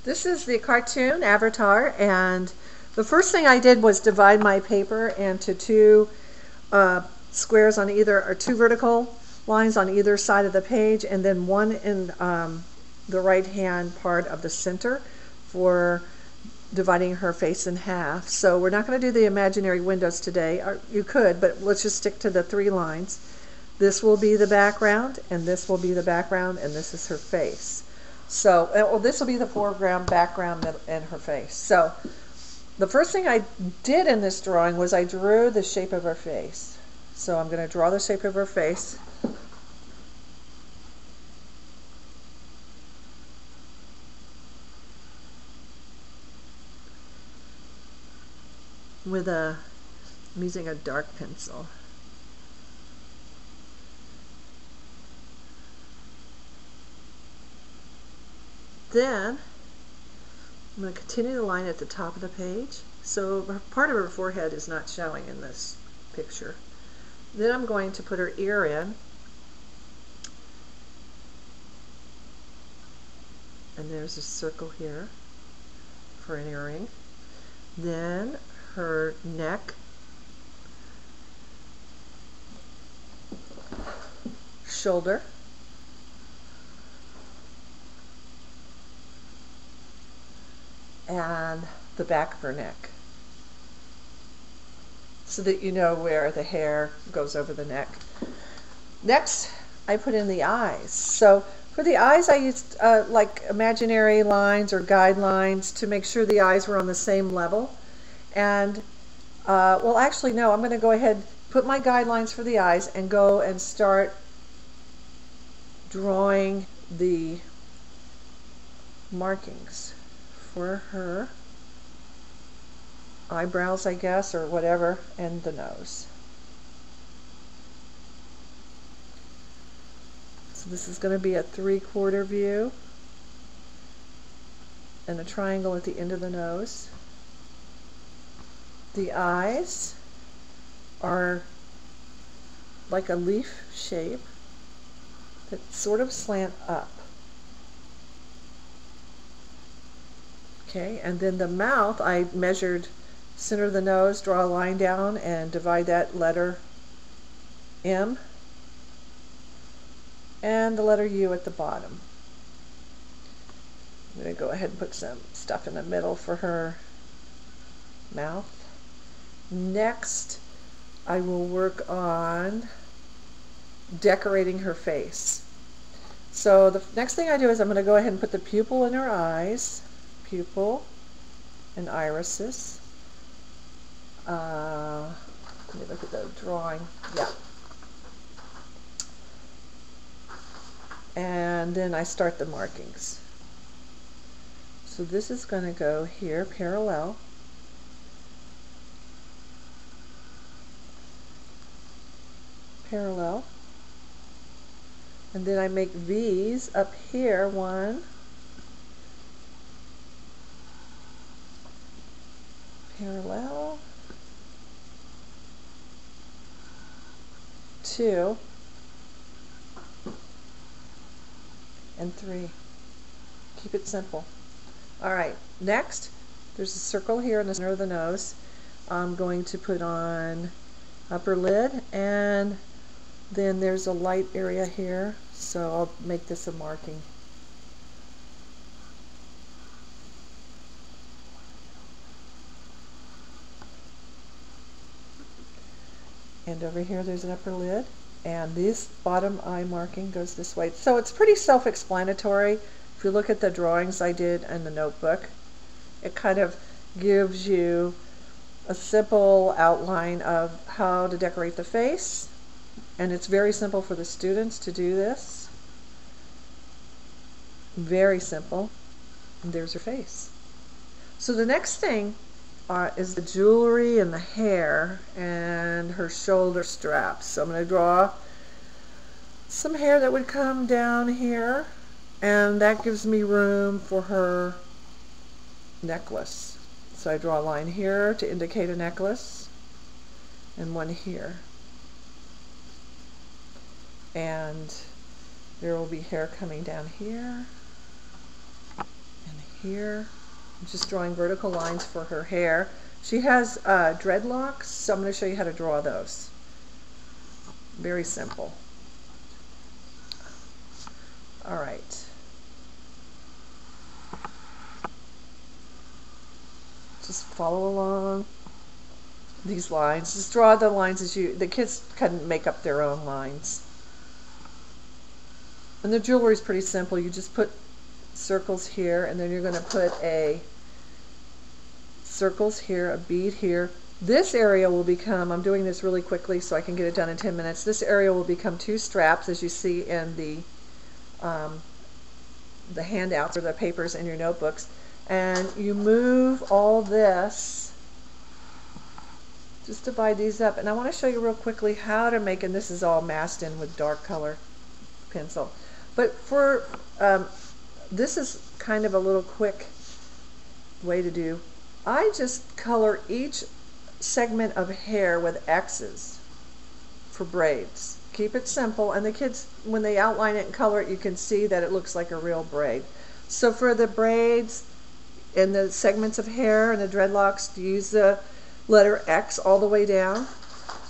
This is the cartoon avatar, and the first thing I did was divide my paper into two squares on either, or two vertical lines on either side of the page, and then one in the right hand part of the center for dividing her face in half. So we're not going to do the imaginary windows today. Or you could, but let's just stick to the three lines. This will be the background, and this will be the background, and this is her face. So, well, this will be the foreground, background, and her face. So, the first thing I did in this drawing was I drew the shape of her face. So I'm going to draw the shape of her face. I'm using a dark pencil. Then I'm going to continue the line at the top of the page. So part of her forehead is not showing in this picture. Then I'm going to put her ear in. And there's a circle here for an earring. Then her neck, shoulder, and the back of her neck, so that you know where the hair goes over the neck. Next, I put in the eyes. So for the eyes, I used like imaginary lines or guidelines to make sure the eyes were on the same level. And well, actually, no, I'm going to go ahead, put my guidelines for the eyes, and go and start drawing the markings for her eyebrows, I guess, or whatever, and the nose. So this is going to be a 3/4 view and a triangle at the end of the nose. The eyes are like a leaf shape that sort of slant up. Okay, and then the mouth, I measured center of the nose, draw a line down, and divide that letter M, and the letter U at the bottom. I'm going to go ahead and put some stuff in the middle for her mouth. Next, I will work on decorating her face. So the next thing I do is I'm going to go ahead and put the pupil in her eyes. Pupil and irises. Let me look at the drawing. Yeah. And then I start the markings. So this is going to go here, parallel. Parallel. And then I make V's up here, 1. Parallel, 2, and 3. Keep it simple. Alright, next, there's a circle here in the center of the nose. I'm going to put on upper lid, and then there's a light area here, so I'll make this a marking. And over here there's an upper lid, and this bottom eye marking goes this way. So it's pretty self-explanatory. If you look at the drawings I did in the notebook, it kind of gives you a simple outline of how to decorate the face, and it's very simple for the students to do this. Very simple. And there's her face. So the next thing is the jewelry and the hair and her shoulder straps. So I'm going to draw some hair that would come down here, and that gives me room for her necklace. So I draw a line here to indicate a necklace, and one here. And there will be hair coming down here and here. I'm just drawing vertical lines for her hair. She has dreadlocks, so I'm going to show you how to draw those. Very simple. All right. Just follow along these lines. Just draw the lines as the kids can make up their own lines. And the jewelry is pretty simple. You just put circles here, and then you're going to put circles here, a bead here. This area will become, I'm doing this really quickly so I can get it done in 10 minutes. This area will become 2 straps, as you see in the handouts or the papers in your notebooks. And you move all this, just divide these up. And I want to show you real quickly how to make, and this is all masked in with dark color pencil. But for, this is kind of a little quick way to do. I just color each segment of hair with X's for braids. Keep it simple, and the kids, when they outline it and color it, you can see that it looks like a real braid. So for the braids and the segments of hair and the dreadlocks, use the letter X all the way down.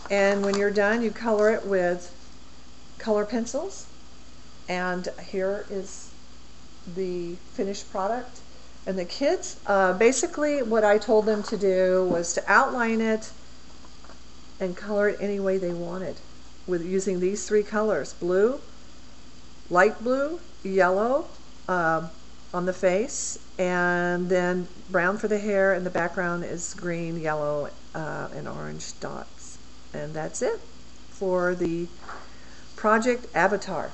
And when you're done, you color it with color pencils. And here is the finished product. And the kids, basically what I told them to do was to outline it and color it any way they wanted with using these 3 colors: blue, light blue, yellow on the face, and then brown for the hair, and the background is green, yellow, and orange dots. And that's it for the project Avatar.